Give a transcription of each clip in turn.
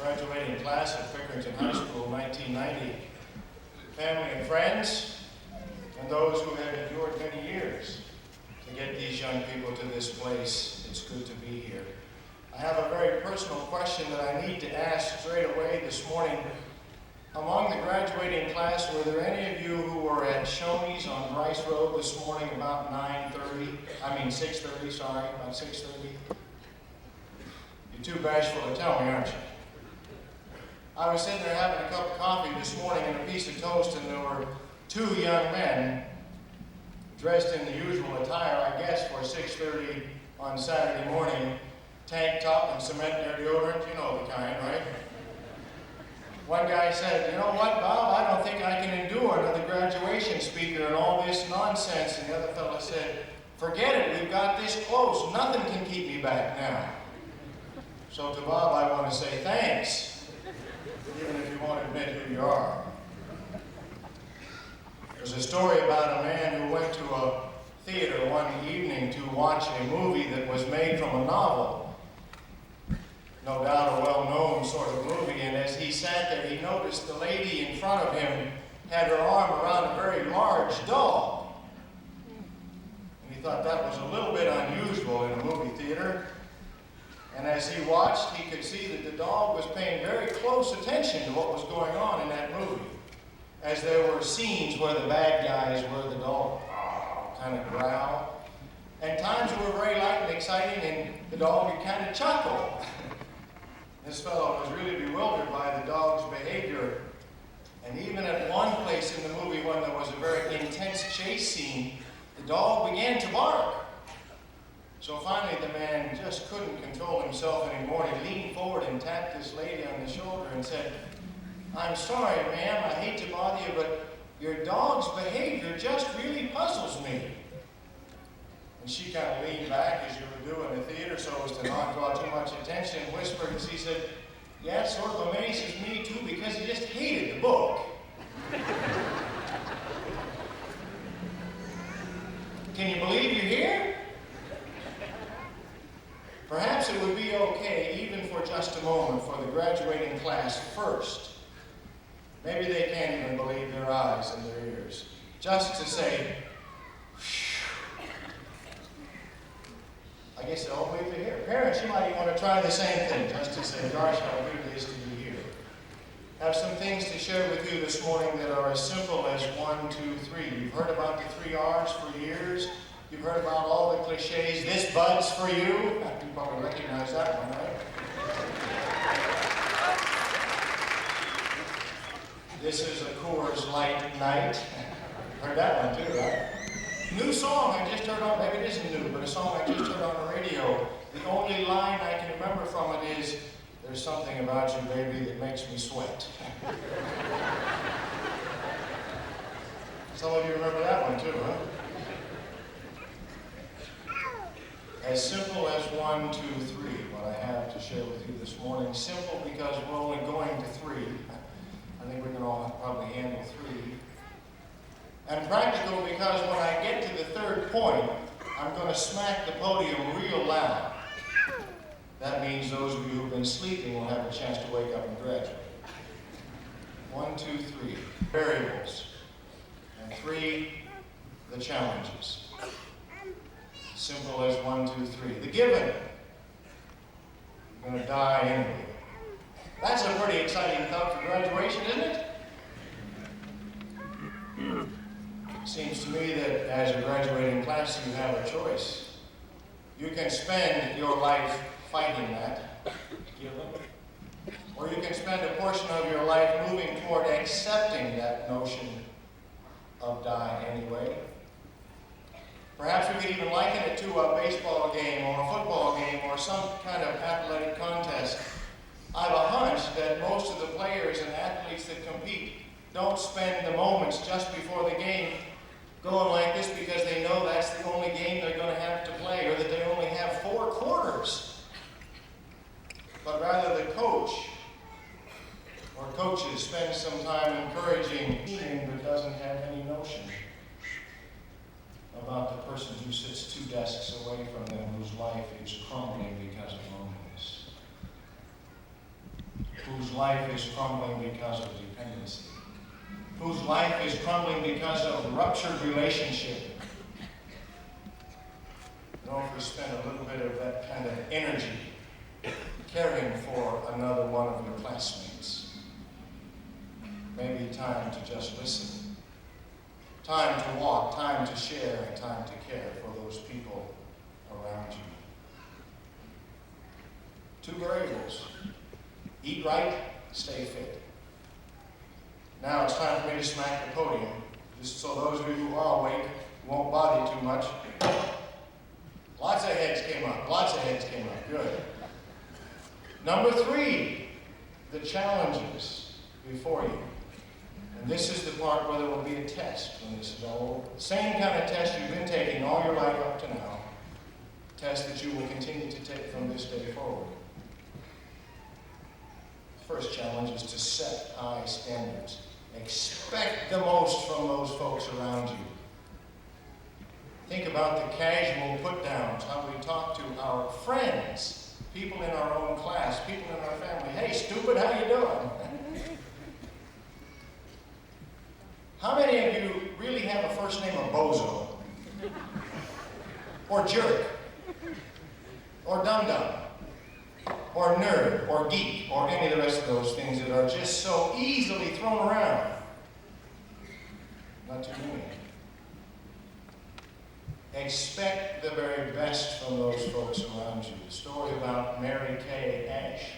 graduating class of Pickerington High School, 1990. Family and friends, and those who have endured many years to get these young people to this place. It's good to be here. I have a very personal question that I need to ask straight away this morning. Among the graduating class, were there any of you who were at Shoney's on Bryce Road this morning about 6:30, sorry, about 6:30? You're too bashful to tell me, aren't you? I was sitting there having a cup of coffee this morning and a piece of toast, and there were two young men dressed in the usual attire, I guess, for 6:30 on Saturday morning, tank top and cement their deodorant, you know the kind, right? One guy said, "You know what, Bob, I don't think I can endure another graduation speaker and all this nonsense." And the other fellow said, "Forget it, we've got this close. Nothing can keep me back now." So to Bob, I want to say thanks, even if you won't admit who you are. There's a story about a man who went to a theater one evening to watch a movie that was made from a novel. No doubt a well-known sort of movie, and as he sat there, he noticed the lady in front of him had her arm around a very large dog. And he thought that was a little bit unusual in a movie theater. And as he watched, he could see that the dog was paying very close attention to what was going on in that movie. As there were scenes where the bad guys were the dog kind of growl. And times were very light and exciting, and the dog would kind of chuckle. This fellow was really bewildered by the dog's behavior. And even at one place in the movie, when there was a very intense chase scene, the dog began to bark. So finally, the man just couldn't control himself anymore. He leaned forward and tapped this lady on the shoulder and said, "I'm sorry, ma'am, I hate to bother you, but your dog's behavior just really puzzles me." And she kind of leaned back, as you would do in a theater, so as to not draw too much attention, whispered, and she said, "Yeah, it sort of amazes me too, because he just hated the book." Can you believe you're here? Perhaps it would be okay, even for just a moment, for the graduating class first. Maybe they can't even believe their eyes and their ears. Just to say, I guess they'll all believe they're here. Parents, you might even want to try the same thing, just to say, "Gosh, how good it is to be here." I have some things to share with you this morning that are as simple as 1, 2, 3. You've heard about the 3 R's for years. You've heard about all the cliches. This bud's for you. You probably recognize that one, right? This is a Coors Light night. Heard that one too, right? New song I just heard on, maybe it isn't new, but a song I just heard on the radio. The only line I can remember from it is, "There's something about you, baby, that makes me sweat." Some of you remember that one too, huh? As simple as 1, 2, 3, what I have to share with you this morning. Simple because we're only going to 3. I think we can all probably handle 3. And practical because when I get to the third point, I'm going to smack the podium real loud. That means those of you who've been sleeping will have a chance to wake up and graduate. 1, 2, 3. Variables. And 3, the challenges. Simple as 1, 2, 3. The given. You're going to die anyway. That's a pretty exciting thought for graduation, isn't it? Seems to me that as a graduating class, you have a choice. You can spend your life fighting that, given, or you can spend a portion of your life moving toward accepting that notion of die anyway. Perhaps we could even liken it to a baseball game or a football game or some kind of athletic contest. I have a hunch that most of the players and athletes that compete don't spend the moments just before the game going like this because they know that's the only game they're going to have to play, or that they only have 4 quarters. But rather the coach or coaches spend some time encouraging a team that doesn't have any notion about the person who sits 2 desks away from them, whose life is crumbling because of loneliness, whose life is crumbling because of dependency, whose life is crumbling because of ruptured relationship. You know, if we spend a little bit of that kind of energy caring for another one of your classmates, maybe time to just listen, time to walk, time to share, and time to care for those people around you. 2 variables: eat right, stay fit. Now it's time for me to smack the podium, just so those of you who are awake won't bother too much. Lots of heads came up, lots of heads came up, good. Number 3, the challenges before you. And this is the part where there will be a test when this is all over. Same kind of test you've been taking all your life up to now. Test that you will continue to take from this day forward. The first challenge is to set high standards. Expect the most from those folks around you. Think about the casual put-downs, how we talk to our friends, people in our own class, people in our family. Hey, stupid, how you doing? How many of you really have a first name of bozo? Or jerk? Or dum-dum? Or nerd? Or geek? Or any of the rest of those things that are just so easily thrown around? Not too many. Expect the very best from those folks around you. The story about Mary Kay Ash.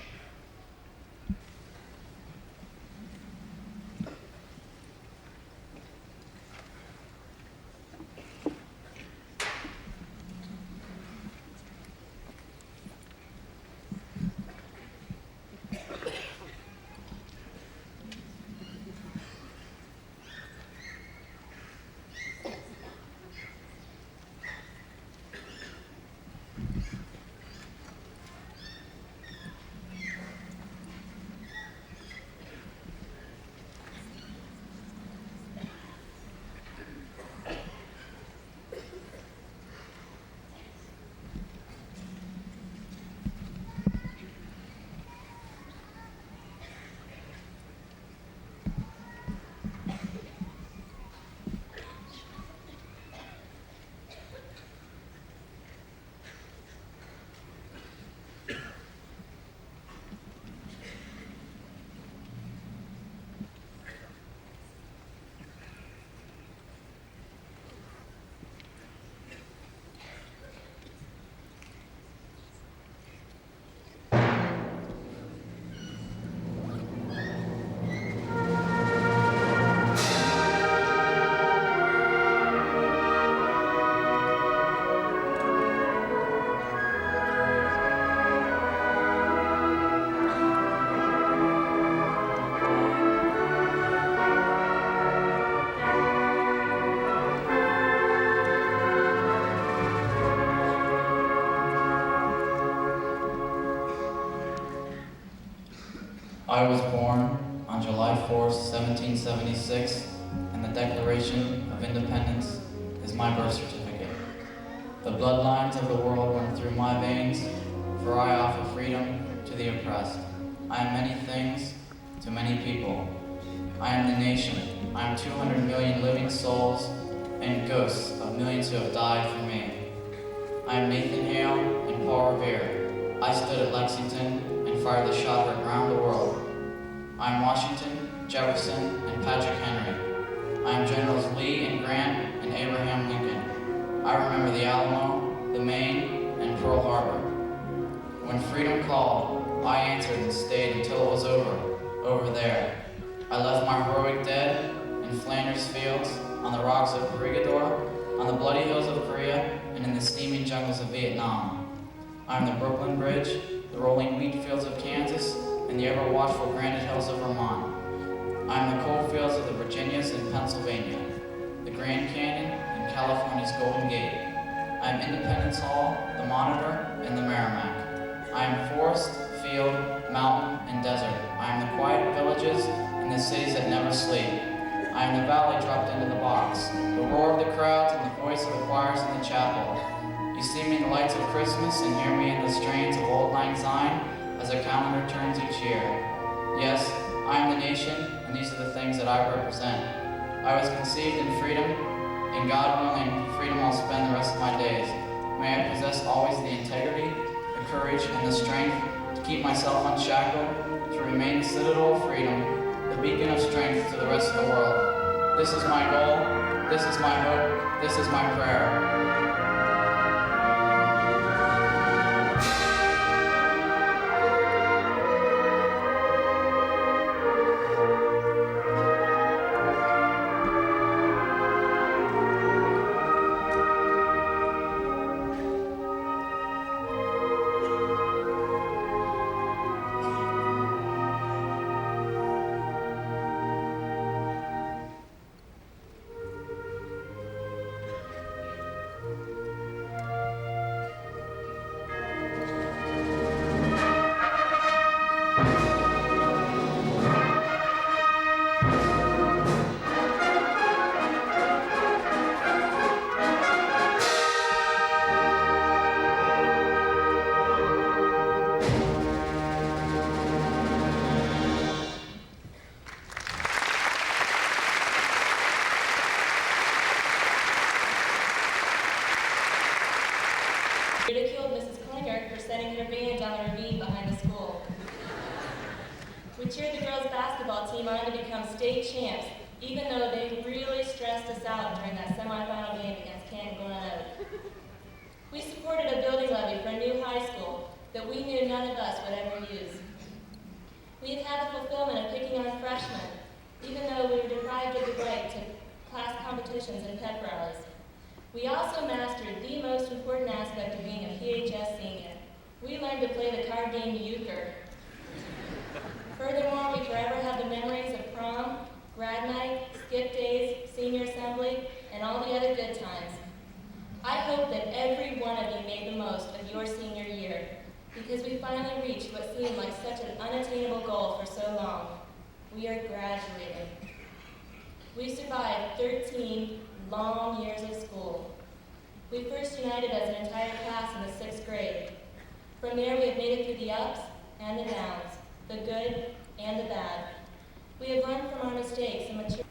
I was born on July 4th, 1776, and the Declaration of Independence is my birth certificate. The bloodlines of the world run through my veins, for I offer freedom to the oppressed. I am many things to many people. I am the nation. I am 200 million living souls and ghosts of millions who have died for me. I am Nathan Hale and Paul Revere. I stood at Lexington and fired the shot heard around the world. I am Washington, Jefferson, and Patrick Henry. I am Generals Lee and Grant and Abraham Lincoln. I remember the Alamo, the Maine, and Pearl Harbor. When freedom called, I answered and stayed until it was over there. I left my heroic dead in Flanders fields, on the rocks of Corregidor, on the bloody hills of Korea, and in the steaming jungles of Vietnam. I am the Brooklyn Bridge, the rolling wheat fields of Kansas, and the ever-watchful granite hills of Vermont. I am the coal fields of the Virginias and Pennsylvania, the Grand Canyon and California's Golden Gate. I am Independence Hall, the Monitor, and the Merrimack. I am forest, field, mountain, and desert. I am the quiet villages and the cities that never sleep. I am the valley dropped into the box, the roar of the crowds and the voice of the choirs in the chapel. You see me in the lights of Christmas and hear me in the strains of Old Lang Syne as the calendar turns each year. Yes, I am the nation, and these are the things that I represent. I was conceived in freedom, and God willing, freedom I'll spend the rest of my days. May I possess always the integrity, the courage, and the strength to keep myself unshackled, to remain the citadel of freedom, the beacon of strength to the rest of the world. This is my goal, this is my hope, this is my prayer. Ridiculed Mrs. Klinger for sending her band down the ravine behind the school. We cheered the girls' basketball team on to become state champs, even though they really stressed us out during that semifinal game against Canton Glen. We supported a building levy for a new high school that we knew none of us would ever use. We have had the fulfillment of picking our freshmen, even though we were deprived of the right to class competitions and pep rallies. We also mastered the most important aspect of being a PHS senior. We learned to play the card game euchre. Furthermore, we forever have the memories of prom, grad night, skip days, senior assembly, and all the other good times. I hope that every one of you made the most of your senior year, because we finally reached what seemed like such an unattainable goal for so long. We are graduating. We survived 13 long years of school. We first united as an entire class in the 6th grade. From there, we have made it through the ups and the downs, the good and the bad. We have learned from our mistakes and matured.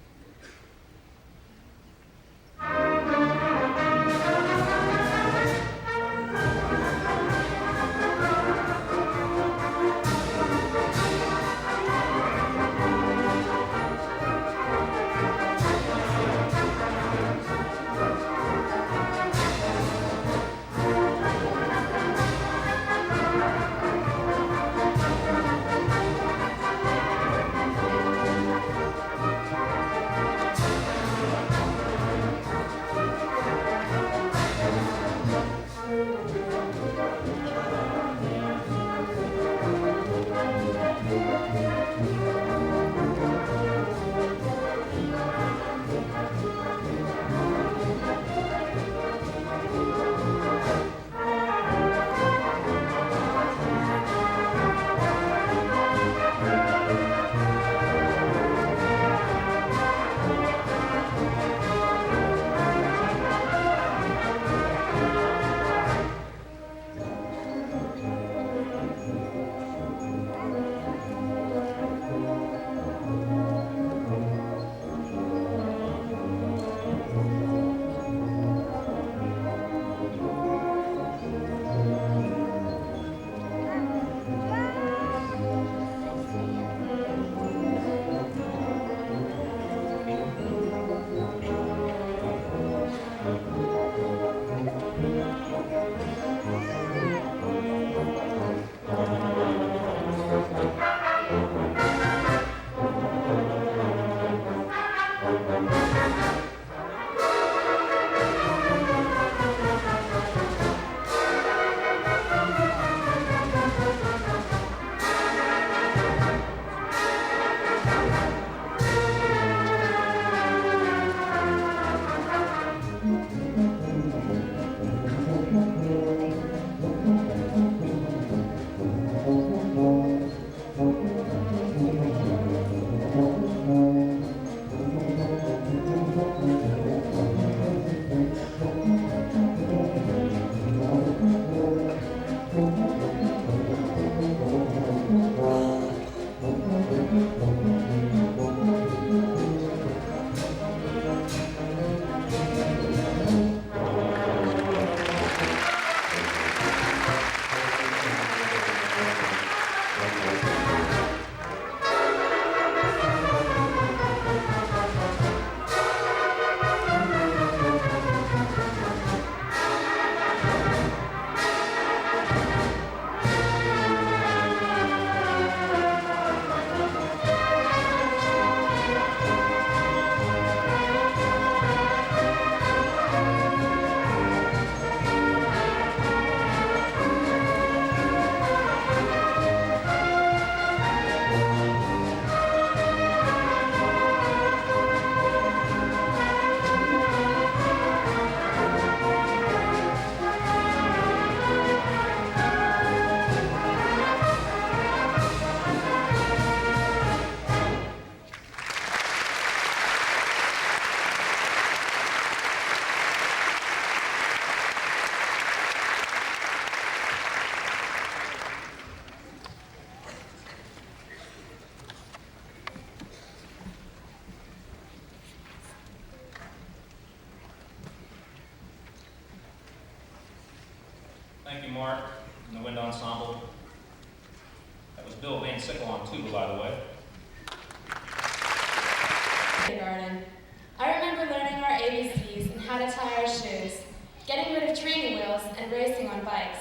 Thank you, Mark, and the Wind Ensemble. That was Bill Van Sickle on tuba, by the way. Kindergarten. I remember learning our ABCs and how to tie our shoes, getting rid of training wheels and racing on bikes.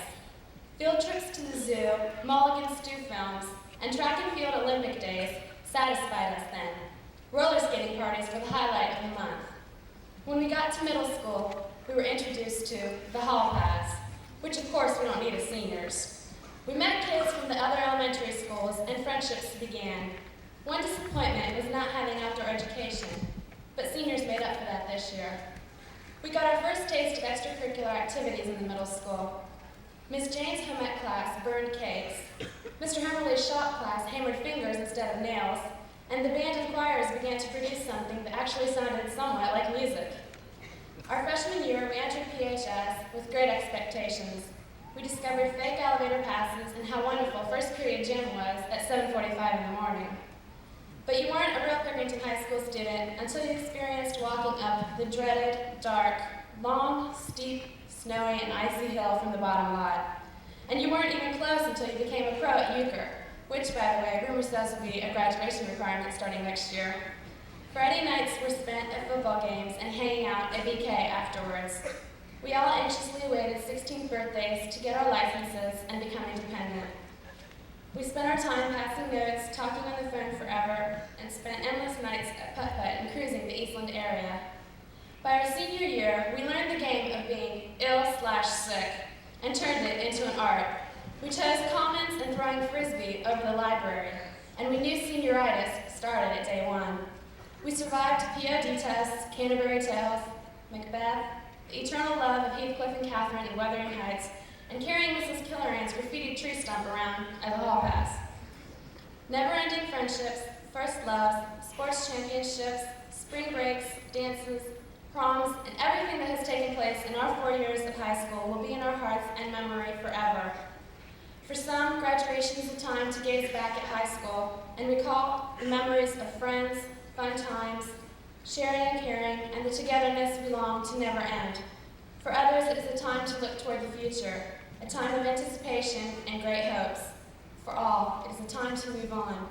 Field trips to the zoo, Mulligan stew films, and track and field Olympic days satisfied us then. Roller skating parties were the highlight of the month. When we got to middle school, we were introduced to the hall pass, which of course we don't need as seniors. We met kids from the other elementary schools and friendships began. One disappointment was not having outdoor education, but seniors made up for that this year. We got our first taste of extracurricular activities in the middle school. Ms. Jane's home ec class burned cakes. Mr. Hermley's shop class hammered fingers instead of nails, and the band and choirs began to produce something that actually sounded somewhat like music. Our freshman year, we entered PHS with great expectations. We discovered fake elevator passes and how wonderful first period gym was at 7:45 in the morning. But you weren't a real Pickerington High School student until you experienced walking up the dreaded, dark, long, steep, snowy, and icy hill from the bottom lot. And you weren't even close until you became a pro at euchre, which, by the way, rumor says will be a graduation requirement starting next year. Friday nights were spent at football games and hanging out at BK afterwards. We all anxiously awaited 16th birthdays to get our licenses and become independent. We spent our time passing notes, talking on the phone forever, and spent endless nights at putt-putt and cruising the Eastland area. By our senior year, we learned the game of being ill/sick and turned it into an art. We chose commons and throwing frisbee over the library, and we knew senioritis started at day one. We survived POD tests, Canterbury Tales, Macbeth, the eternal love of Heathcliff and Catherine in Wuthering Heights, and carrying Mrs. Killoran's graffiti tree stump around at the hall pass. Never-ending friendships, first loves, sports championships, spring breaks, dances, proms, and everything that has taken place in our 4 years of high school will be in our hearts and memory forever. For some, graduation is a time to gaze back at high school and recall the memories of friends, fun times, sharing and caring, and the togetherness we long to never end. For others, it is a time to look toward the future, a time of anticipation and great hopes. For all, it is a time to move on.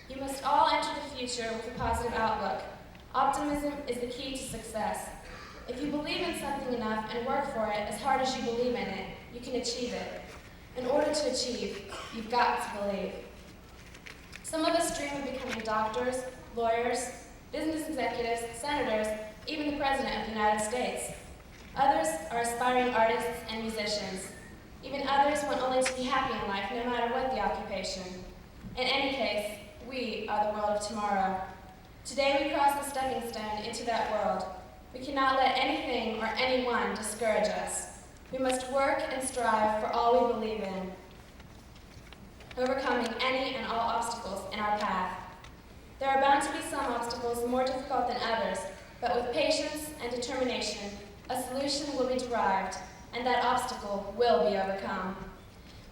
You must all enter the future with a positive outlook. Optimism is the key to success. If you believe in something enough and work for it as hard as you believe in it, you can achieve it. In order to achieve, you've got to believe. Some of us dream of becoming doctors, lawyers, business executives, senators, even the President of the United States. Others are aspiring artists and musicians. Even others want only to be happy in life, no matter what the occupation. In any case, we are the world of tomorrow. Today we cross the stepping stone into that world. We cannot let anything or anyone discourage us. We must work and strive for all we believe in, overcoming any and all obstacles in our path. There are bound to be some obstacles more difficult than others, but with patience and determination, a solution will be derived, and that obstacle will be overcome.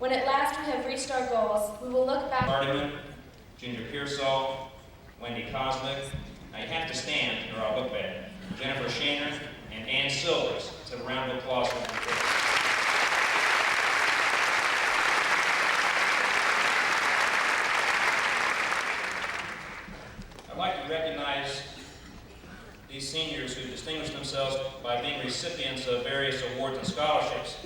When at last we have reached our goals, we will look back. Hardiman, Ginger Pearsall, Wendy Cosmic. Now you have to stand or I'll look bad. Jennifer Shaner and Ann Silvers. Let's have a round of applause for them. I'd like to recognize these seniors who distinguished themselves by being recipients of various awards and scholarships.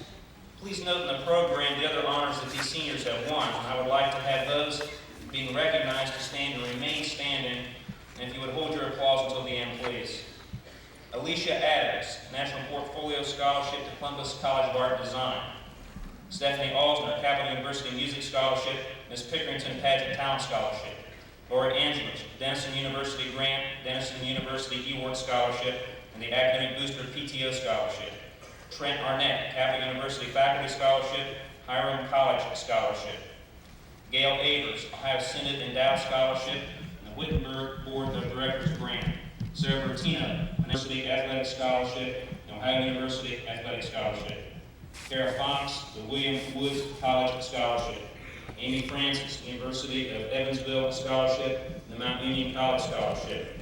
Please note in the program the other honors that these seniors have won. I would like to have those being recognized to stand and remain standing, and if you would hold your applause until the end, please. Alicia Adams, National Portfolio Scholarship to Columbus College of Art and Design. Stephanie Alsner, Capital University Music Scholarship, Miss Pickerington Pageant Talent Scholarship. Lori Angelich, Denison University Grant, Denison University Ewart Scholarship, and the Academic Booster PTO Scholarship. Trent Arnett, Capital University Faculty Scholarship, Hiram College Scholarship. Gail Avers, Ohio Synod Endowed Scholarship, and the Wittenberg Board of Directors Grant. Sarah Bertino, University Athletic Scholarship, and Ohio University Athletic Scholarship. Kara Fox, the William Woods College Scholarship. Amy Francis, University of Evansville Scholarship, and the Mount Union College Scholarship.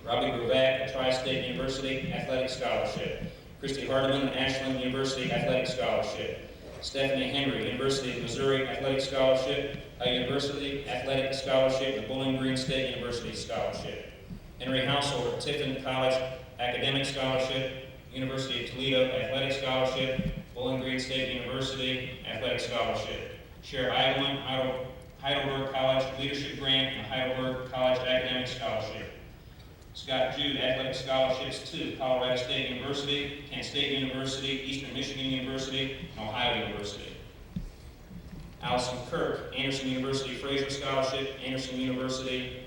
Robbie Gravatt, Tri-State University Athletic Scholarship. Christy Hardiman, Ashland University Athletic Scholarship. Stephanie Henry, University of Missouri Athletic Scholarship, a University Athletic Scholarship, and Bowling Green State University Scholarship. Henry Householder, Tiffin College Academic Scholarship, University of Toledo Athletic Scholarship, Bowling Green State University Athletic Scholarship. Cher Eidelman, Heidelberg College Leadership Grant and Heidelberg College Academic Scholarship. Scott Jude, Athletic Scholarships to Colorado State University, Kent State University, Eastern Michigan University, and Ohio University. Allison Kirk, Anderson University Fraser Scholarship, Anderson University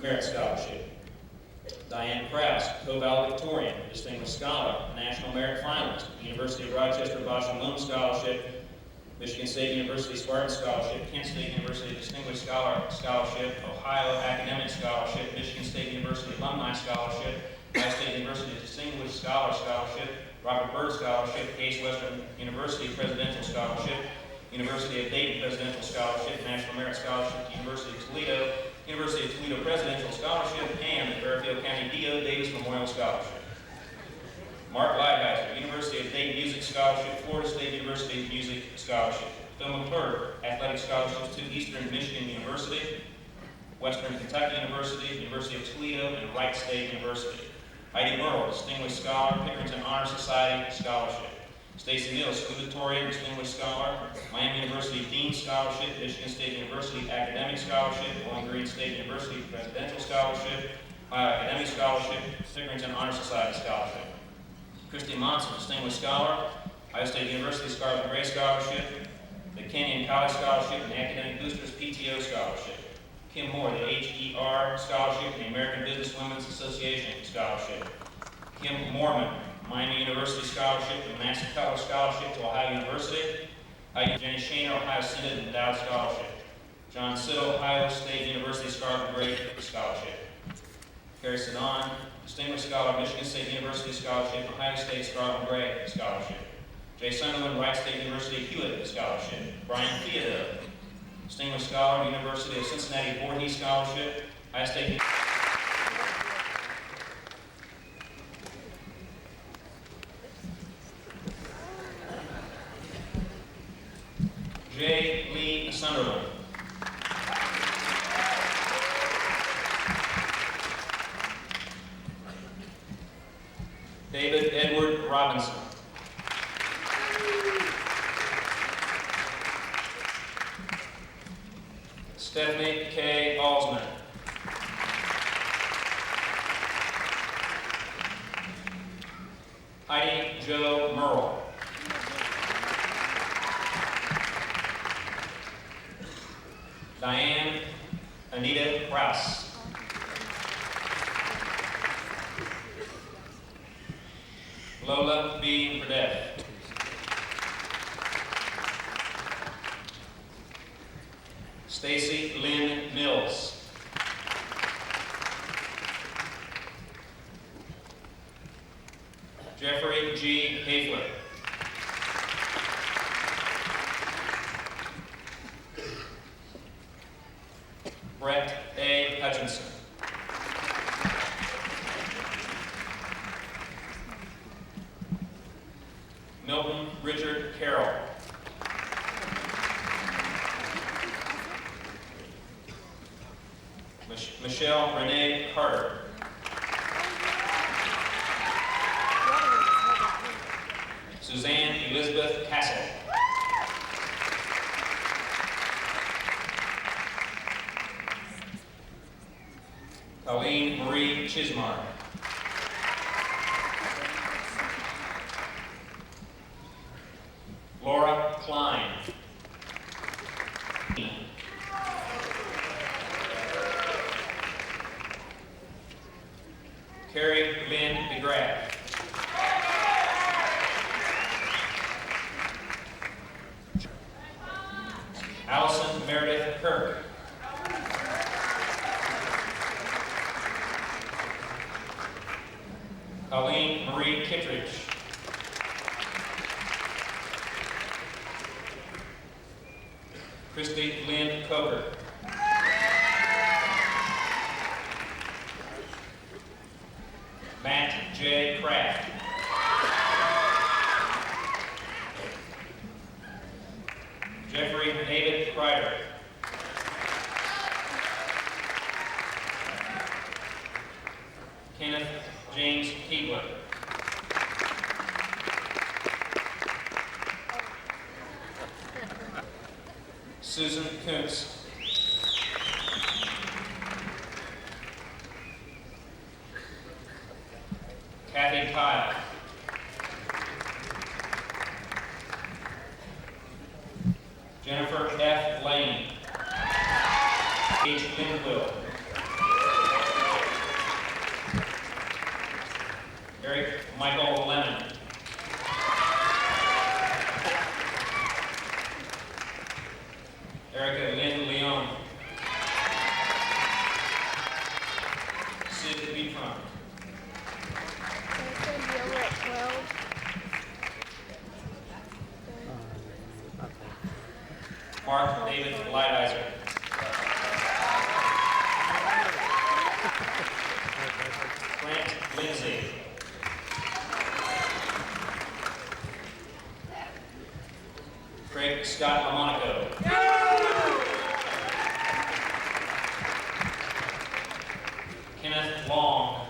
Merit Scholarship. Diane Krause, co-valedictorian, Distinguished Scholar, National Merit Finalist, University of Rochester Bosch and Loam Scholarship, Michigan State University Spartan Scholarship, Kent State University Distinguished Scholarship, Ohio Academic Scholarship, Michigan State University Alumni Scholarship, Ohio State University Distinguished Scholarship, Robert Byrd Scholarship, Case Western University Presidential Scholarship, University of Dayton Presidential Scholarship, National Merit Scholarship, University of Toledo, University of Toledo Presidential Scholarship, and the Fairfield County D.O. Davis Memorial Scholarship. Mark Lighthizer, University of Dayton Music Scholarship, Florida State University Music Scholarship. Phil McClure, Athletic Scholarships to Eastern Michigan University, Western Kentucky University, University of Toledo, and Wright State University. Heidi Merle, Distinguished Scholar, Pickerington Honor Society Scholarship. Stacy Mills, Salutatorian Distinguished Scholar, Miami University Dean Scholarship, Michigan State University Academic Scholarship, Bowling Green State University Presidential Scholarship, Ohio Academic Scholarship, Pickerington Honor Society Scholarship. Christy Monson, Distinguished Scholar, Ohio State University Scarlet and Gray Scholarship, the Kenyon College Scholarship, and the Academic Boosters PTO Scholarship. Kim Moore, the HER Scholarship, and the American Business Women's Association Scholarship. Kim Moorman, Miami University Scholarship, and Master Color Scholarship to Ohio University. Jenny Shaner, Ohio Synod Endowed Scholarship. John Siddle, Ohio State University Scarlet and Gray Scholarship. Carrie Sedan, Distinguished Scholar, Michigan State University Scholarship, Ohio State Scarlet and Gray Scholarship. Jay Sunderland, Wright State University Hewitt Scholarship. Brian Theodore, Distinguished Scholar, University of Cincinnati Voorhees Scholarship, Ohio State. J. Lee Sunderland. David Edward Robinson. Stephanie K. Alsman. Heidi Jo Merle. Diane Anita Rouse. Lola B. Burdett. Stacy Lynn Mills. Jeffrey G. Hafler. Brett A. Hutchinson. Milton Richard Carroll. Michelle Renee Carter. Suzanne Elizabeth Castle. Colleen Marie Chismar. Laura Klein. Carrie Lynn DeGraff. Allison Meredith Kirk. Colleen Marie Kittredge. Christy Lynn Coker. Matt J. Kraft. Kreider. Kenneth James Keebler. Susan Kuntz. Kathy Kyle. Jennifer F. Lane. H. Linville. Eric Michael Lemon. Erica Lynn Leon. Sid Beatron. It's going to be over at 12. Mark David Lighthizer. Grant Lindsay. Craig Scott Lamonaco. Kenneth Long.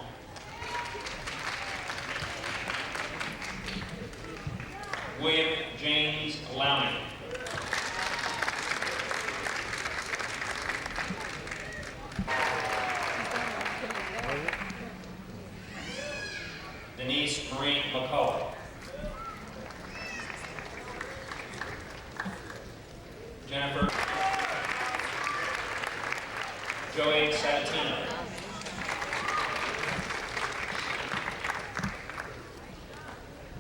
William James Lowney. Denise Marie McCullough. Jennifer Joey Sabatino.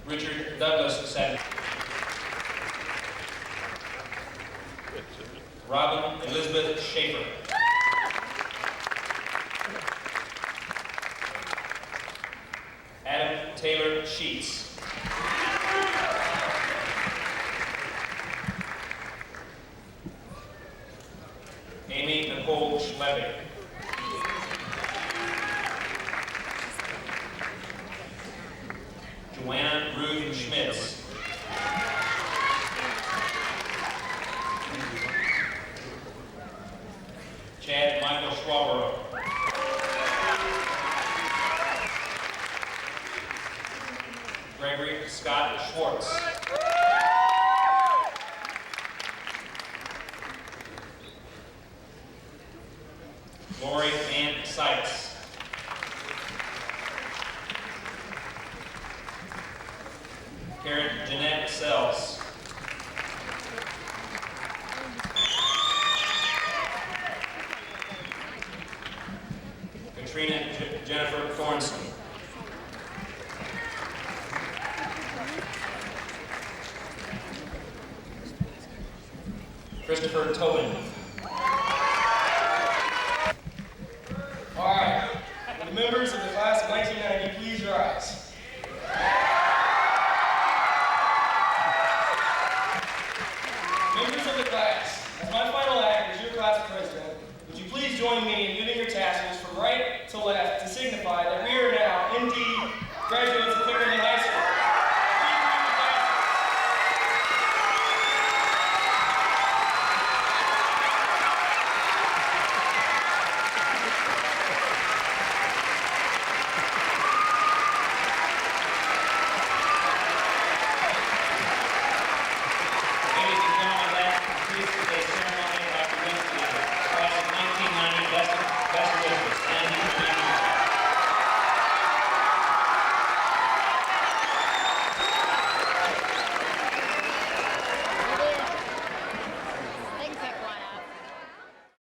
Richard Douglas Sabatino. Robin Elizabeth Schaefer. Adam Taylor Sheets. Amy Nicole Schlebick. Joanna Ruth Schmitz. Chad Michael Schwabro. Gregory Scott Schwartz. Lori Ann Sykes. Karen Jeanette Sells. Katrina Jennifer Thornson. Christopher Tobin. All right, will the members of the class of 1990 please rise? Members of the class, as my final act as your class president, would you please join me in moving your tassels from right to left